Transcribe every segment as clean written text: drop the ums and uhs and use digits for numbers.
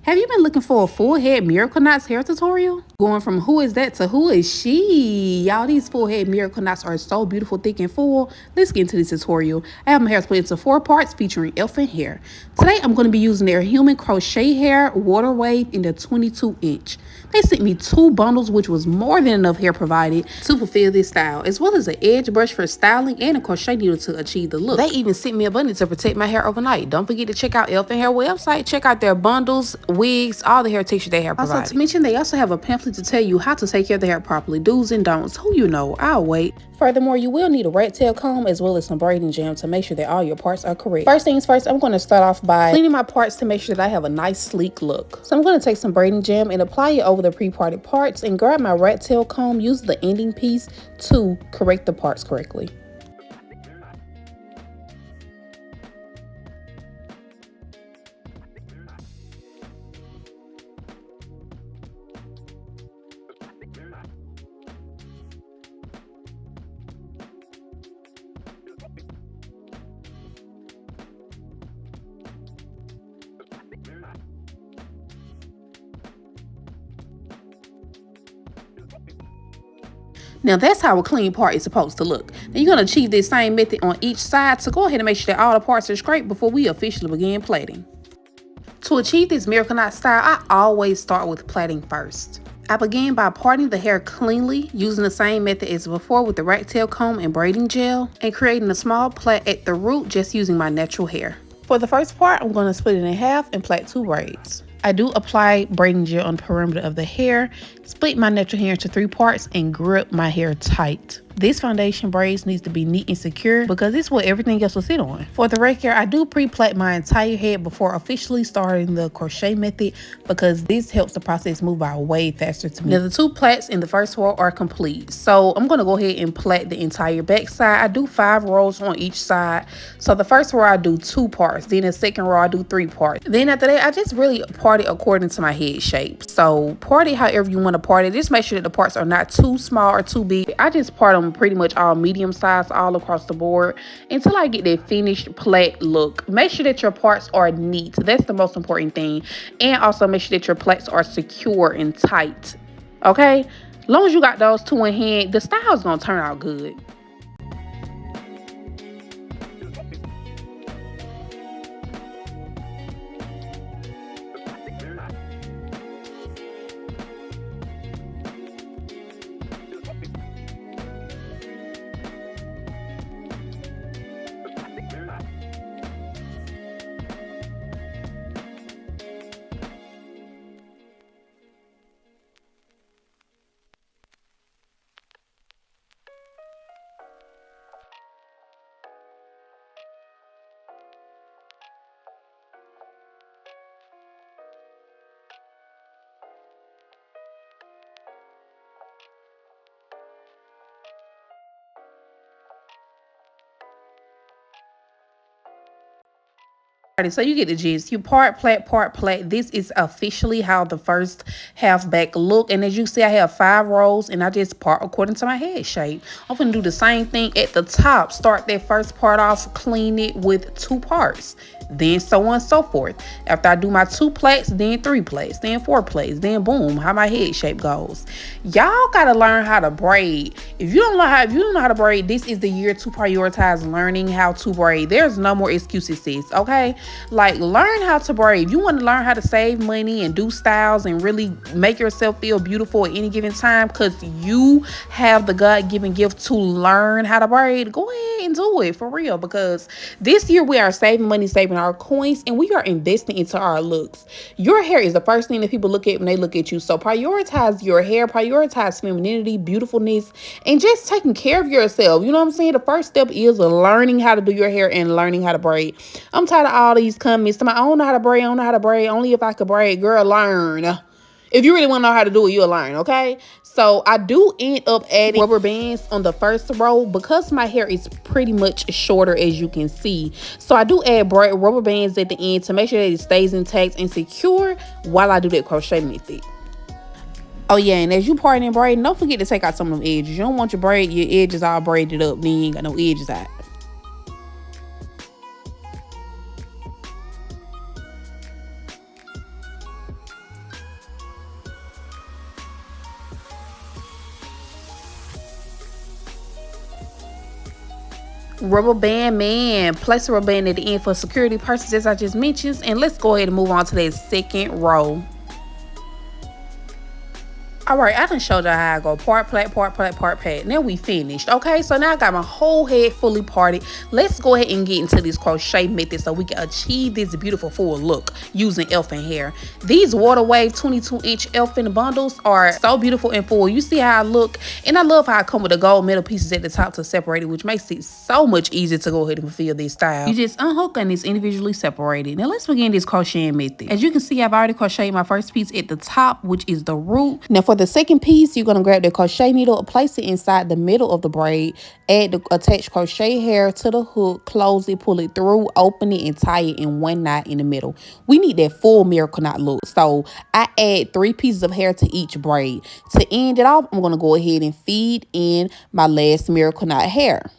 Have you been looking for a full head Miracle Knots hair tutorial? Going from who is that to who is she? Y'all, these full head Miracle Knots are so beautiful, thick, and full. Let's get into this tutorial. I have my hair split into 4 parts featuring Elfin hair. Today, I'm going to be using their human crochet hair water wave in the 22-inch. They sent me 2 bundles, which was more than enough hair provided to fulfill this style, as well as an edge brush for styling and a crochet needle to achieve the look. They even sent me a bundle to protect my hair overnight. Don't forget to check out Elfin Hair website. Check out their bundles, wigs, all the hair texture they have provided. Also, to mention, they also have a pamphlet to tell you how to take care of the hair properly, do's and don'ts. Who you know, I'll wait. Furthermore, you will need a rat tail comb as well as some braiding gel to make sure that all your parts are correct. First things first, I'm going to start off by cleaning my parts to make sure that I have a nice sleek look. So I'm going to take some braiding gel and apply it over the pre-parted parts and grab my rat tail comb, use the ending piece to correct the parts correctly. Now that's how a clean part is supposed to look. Now you're going to achieve this same method on each side, so go ahead and make sure that all the parts are straight before we officially begin plaiting. To achieve this Miracle Knot style, I always start with plaiting first. I begin by parting the hair cleanly, using the same method as before with the rat tail comb and braiding gel, and creating a small plait at the root just using my natural hair. For the first part, I'm going to split it in half and plait 2 braids. I do apply braiding gel on the perimeter of the hair, split my natural hair into 3 parts, and grip my hair tight. This foundation braids needs to be neat and secure because this is what everything else will sit on. For the rake hair, I do pre-plait my entire head before officially starting the crochet method because this helps the process move by way faster to me. Now the 2 plaits in the first row are complete. So I'm going to go ahead and plait the entire back side. I do 5 rows on each side. So the first row I do 2 parts. Then the second row I do 3 parts. Then after that, I just really part it according to my head shape. So part it however you want to part it. Just make sure that the parts are not too small or too big. I just part them pretty much all medium size all across the board until I get that finished plait look. Make sure that your parts are neat. That's the most important thing. And also make sure that your plaits are secure and tight. Okay? As long as you got those 2 in hand, the style is going to turn out good. So you get the gist. You part plait. This is officially how the first half back look. And as you see, I have 5 rows and I just part according to my head shape. I'm going to do the same thing at the top. Start that first part off, clean it with 2 parts. Then so on and so forth. After I do my 2 plaits, then 3 plaits, then 4 plaits, then boom, how my head shape goes. Y'all gotta learn how to braid. If you don't know how to braid, this is the year to prioritize learning how to braid. There's no more excuses, sis. Okay, like learn how to braid. If you want to learn how to save money and do styles and really make yourself feel beautiful at any given time, because you have the God-given gift to learn how to braid, go ahead and do it for real. Because this year we are saving money, saving our coins, and we are investing into our looks. Your hair is the first thing that people look at when they look at you. So prioritize your hair, prioritize femininity, beautifulness, and just taking care of yourself. You know what I'm saying? The first step is learning how to do your hair and learning how to braid. I'm tired of all these comments. I don't know how to braid. I don't know how to braid. Only if I could braid. Girl, learn. If you really want to know how to do it, you'll learn, okay? So I do end up adding rubber bands on the first row because my hair is pretty much shorter, as you can see. So I do add rubber bands at the end to make sure that it stays intact and secure while I do that crochet method. Oh yeah, and as you parting and braiding, don't forget to take out some of them edges. You don't want your edges all braided up, then you ain't got no edges out. Rubber band man, place a rubber band at the end for security purposes as I just mentioned, and let's go ahead and move on to that second row. Alright, I done showed y'all how I go part plait, part plait, part plait. Now we finished. Okay, so now I got my whole head fully parted. Let's go ahead and get into this crochet method so we can achieve this beautiful full look using elfin hair. These water wave 22-inch elfin bundles are so beautiful and full. You see how I look? And I love how I come with the gold metal pieces at the top to separate it, which makes it so much easier to go ahead and fulfill this style. You just unhook and it's individually separated. Now let's begin this crocheting method. As you can see, I've already crocheted my first piece at the top, which is the root. Now for the second piece, you're going to grab the crochet needle, place it inside the middle of the braid, add the attached crochet hair to the hook, close it, pull it through, open it, and tie it in one knot in the middle. We need that full miracle knot look, so I add 3 pieces of hair to each braid. To end it off, I'm going to go ahead and feed in my last miracle knot hair.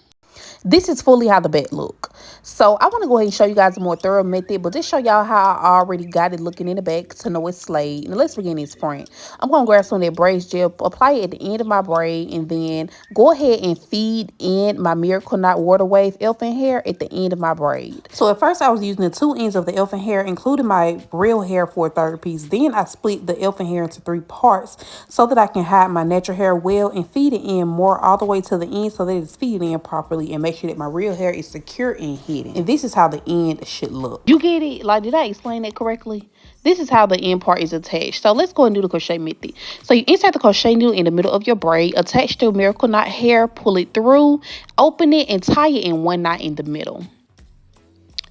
This is fully how the back look. So I want to go ahead and show you guys a more thorough method, but just show y'all how I already got it looking in the back to know it's slayed. Now let's begin this front. I'm going to grab some of that braid gel, apply it at the end of my braid, and then go ahead and feed in my Miracle Knot Water Wave elfin hair at the end of my braid. So at first I was using the 2 ends of the elfin hair, including my real hair for a third piece. Then I split the elfin hair into 3 parts so that I can hide my natural hair well and feed it in more all the way to the end so that it's feeding in properly and make sure that my real hair is secure and hidden. And this is how the end should look. You get it? Like, did I explain that correctly? This is how the end part is attached. So let's go and do the crochet method. So you insert the crochet needle in the middle of your braid, attach the miracle knot hair, pull it through, open it, and tie it in one knot in the middle.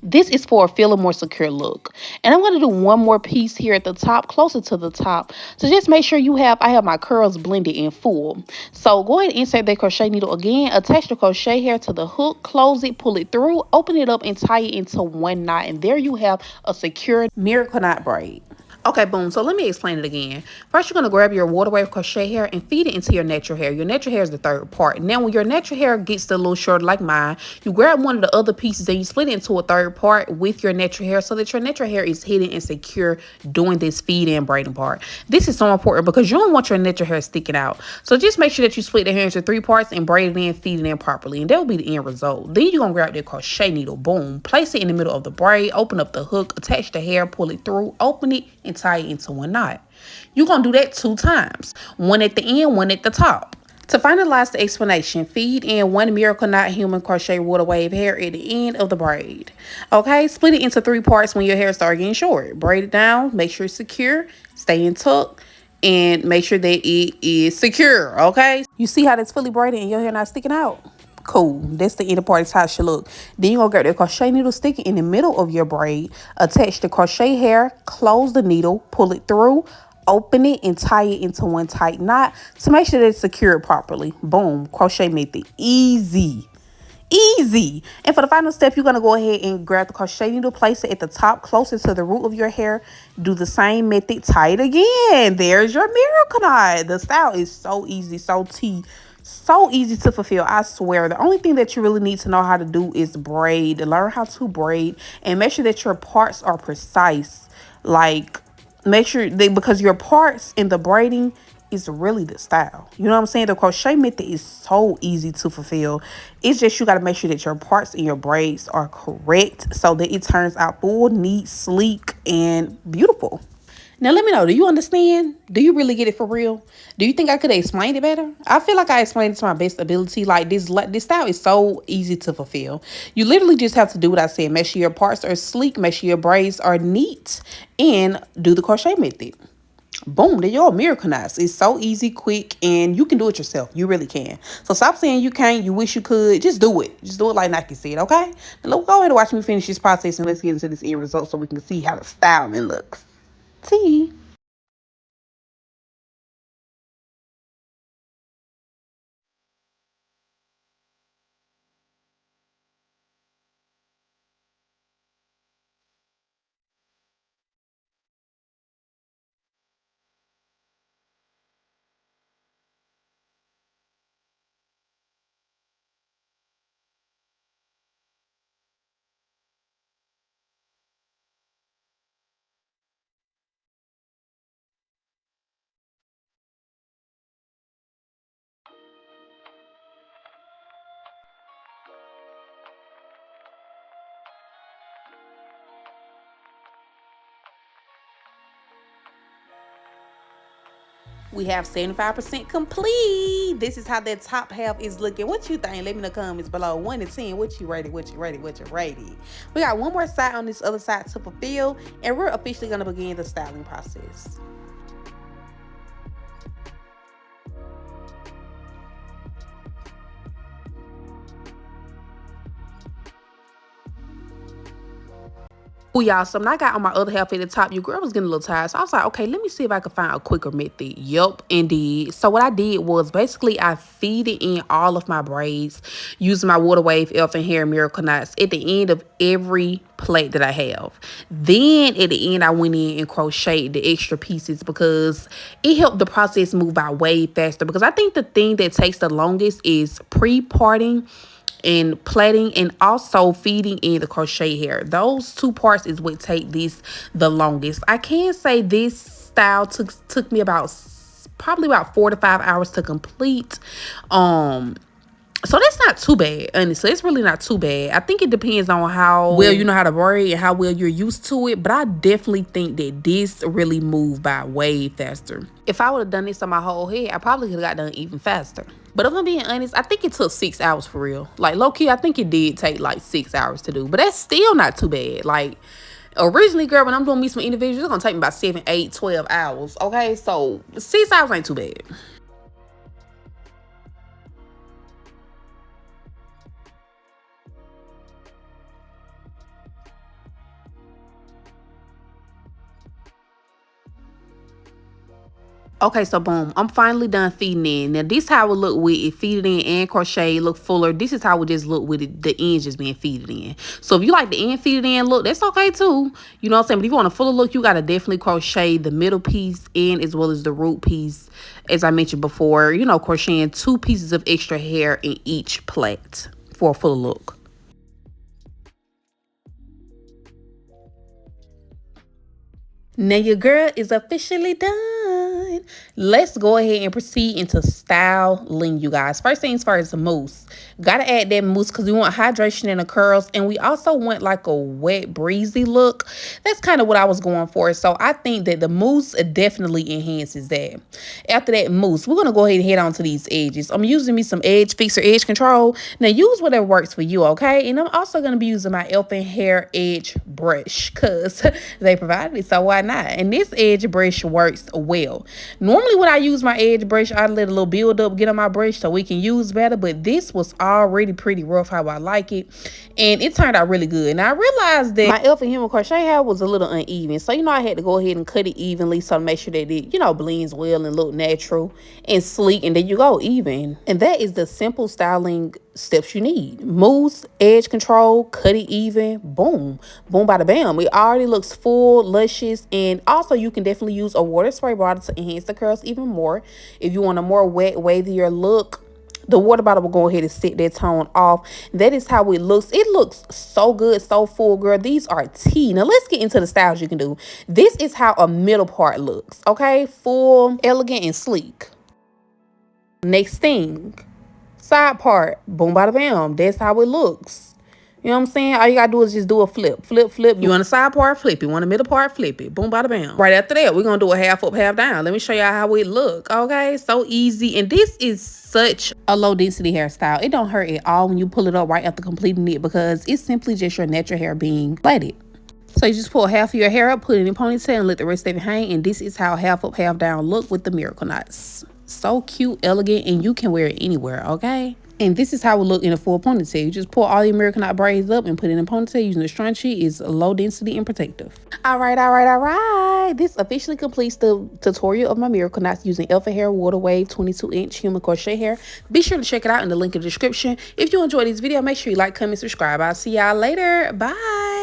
This is for a feel more secure look. And I'm going to do one more piece here at the top, closer to the top. So just make sure I have my curls blended in full. So go ahead and insert that crochet needle again, attach the crochet hair to the hook, close it, pull it through, open it up, and tie it into one knot. And there you have a secure miracle knot braid. Okay, boom. So let me explain it again. First, you're going to grab your water wave crochet hair and feed it into your natural hair. Your natural hair is the third part. Now, when your natural hair gets a little shorter like mine, you grab one of the other pieces and you split it into a third part with your natural hair so that your natural hair is hidden and secure during this feed and braiding part. This is so important because you don't want your natural hair sticking out. So just make sure that you split the hair into 3 parts and braid it in, feed it in properly. And that will be the end result. Then you're going to grab the crochet needle, boom, place it in the middle of the braid, open up the hook, attach the hair, pull it through, open it, and tie it into one knot. You're going to do that 2 times. One at the end, one at the top. To finalize the explanation, feed in 1 miracle knot human crochet water wave hair at the end of the braid. Okay, split it into 3 parts when your hair starts getting short. Braid it down, make sure it's secure, stay in tuck, and make sure that it is secure, okay? You see how that's fully braided and your hair not sticking out? Cool. That's the inner part. It's how it should look. Then you're going to grab the crochet needle, stick it in the middle of your braid, attach the crochet hair, close the needle, pull it through, open it, and tie it into one tight knot to make sure that it's secured properly. Boom. Crochet method. Easy. Easy. And for the final step, you're going to go ahead and grab the crochet needle, place it at the top closest to the root of your hair. Do the same method, tie it again. There's your miracle knot. The style is so easy, so easy to fulfill. I swear, the only thing that you really need to know how to do is braid. Learn how to braid and make sure that your parts are precise. Like, make sure because your parts in the braiding is really the style. You know what I'm saying? The crochet method is so easy to fulfill. It's just you got to make sure that your parts in your braids are correct so that it turns out full, neat, sleek, and beautiful. Now, let me know, do you understand? Do you really get it for real? Do you think I could have explained it better? I feel like I explained it to my best ability. Like, this style is so easy to fulfill. You literally just have to do what I said. Make sure your parts are sleek. Make sure your braids are neat. And do the crochet method. Boom, there you go, miracle knots. It's so easy, quick, and you can do it yourself. You really can. So stop saying you can't, you wish you could. Just do it. Just do it like Nike said, okay? Now, let's go ahead and watch me finish this process and let's get into this end result so we can see how the styling looks. See? We have 75% complete. This is how that top half is looking. What you think? Let me know in the comments below. 1 to 10. What you rated? What you rated? What you rated? We got one more side on this other side to fulfill, and we're officially going to begin the styling process. Oh, y'all, something I got on my other half at the top, your girl was getting a little tired. So I was like, okay, let me see if I can find a quicker method. Yup, indeed. So what I did was basically I feeded in all of my braids using my Water Wave Elfin Miracle Knots at the end of every plait that I have. Then at the end, I went in and crocheted the extra pieces because it helped the process move by way faster. Because I think the thing that takes the longest is pre-parting and plaiting, and also feeding in the crochet hair. Those two parts is what take this the longest. I can say this style took me probably about 4 to 5 hours to complete. So that's not too bad, honestly. It's really not too bad. I think it depends on how well you know how to braid and how well you're used to it. But I definitely think that this really moved by way faster. If I would have done this on my whole head, I probably could have got done even faster. But if I'm being honest, I think it took 6 hours for real. Like, low-key, I think it did take like 6 hours to do. But that's still not too bad. Like, originally, girl, when I'm doing me some individuals, it's going to take me about 7, 8, 12 hours. Okay? So 6 hours ain't too bad. Okay, so boom, I'm finally done feeding in. Now, this how it look with it feeded in and crochet, look fuller. This is how it just look with it, the ends just being feeded in. So if you like the end feeded in look, that's okay too. You know what I'm saying? But if you want a fuller look, you got to definitely crochet the middle piece in as well as the root piece. As I mentioned before, you know, crocheting 2 pieces of extra hair in each plait for a fuller look. Now your girl is officially done. Let's go ahead and proceed into styling, you guys. First things first, mousse. Gotta add that mousse because we want hydration in the curls, and we also want like a wet, breezy look. That's kind of what I was going for. So I think that the mousse definitely enhances that. After that mousse, we're gonna go ahead and head on to these edges. I'm using me some edge fixer, edge control. Now use whatever works for you, okay? And I'm also gonna be using my ELFINHAIR edge brush because they provided it, so why not? And this edge brush works well. Normally when I use my edge brush, I let a little build up get on my brush so we can use better, but this was already pretty rough how I like it, and it turned out really good. And I realized that my Elfin human crochet hair was a little uneven, so you know I had to go ahead and cut it evenly so to make sure that it, you know, blends well and look natural and sleek, and then you go even. And that is the simple styling steps you need. Mousse, edge control, cut it even, boom, boom, bada bam. It already looks full, luscious, and also you can definitely use a water spray bottle to enhance the curls even more. If you want a more wet, wavier look, the water bottle will go ahead and set that tone off. That is how it looks. It looks so good, so full, girl. These are tea. Now let's get into the styles you can do. This is how a middle part looks, okay? Full, elegant, and sleek. Next thing, side part, boom, bada bam. That's how it looks. You know what I'm saying? All you gotta do is just do a flip, flip, flip. You want a side part, flip it. You want a middle part, flip it. Boom, bada bam. Right after that, we're gonna do a half up, half down. Let me show y'all how it look. Okay, so easy. And this is such a low density hairstyle. It don't hurt at all when you pull it up right after completing it because it's simply just your natural hair being plaited. So you just pull half of your hair up, put it in a ponytail, and let the rest of it hang. And this is how half up, half down look with the miracle knots. So cute, elegant, and you can wear it anywhere, okay? And this is how it look in a full ponytail. You just pull all your miracle knot braids up and put it in a ponytail using a scrunchie. It's low density and protective. All right. This officially completes the tutorial of my miracle knots using ELFINHAIR Water Wave 22-inch human crochet hair. Be sure to check it out in the link in the description. If you enjoyed this video, make sure you like, comment, subscribe. I'll see y'all later. Bye.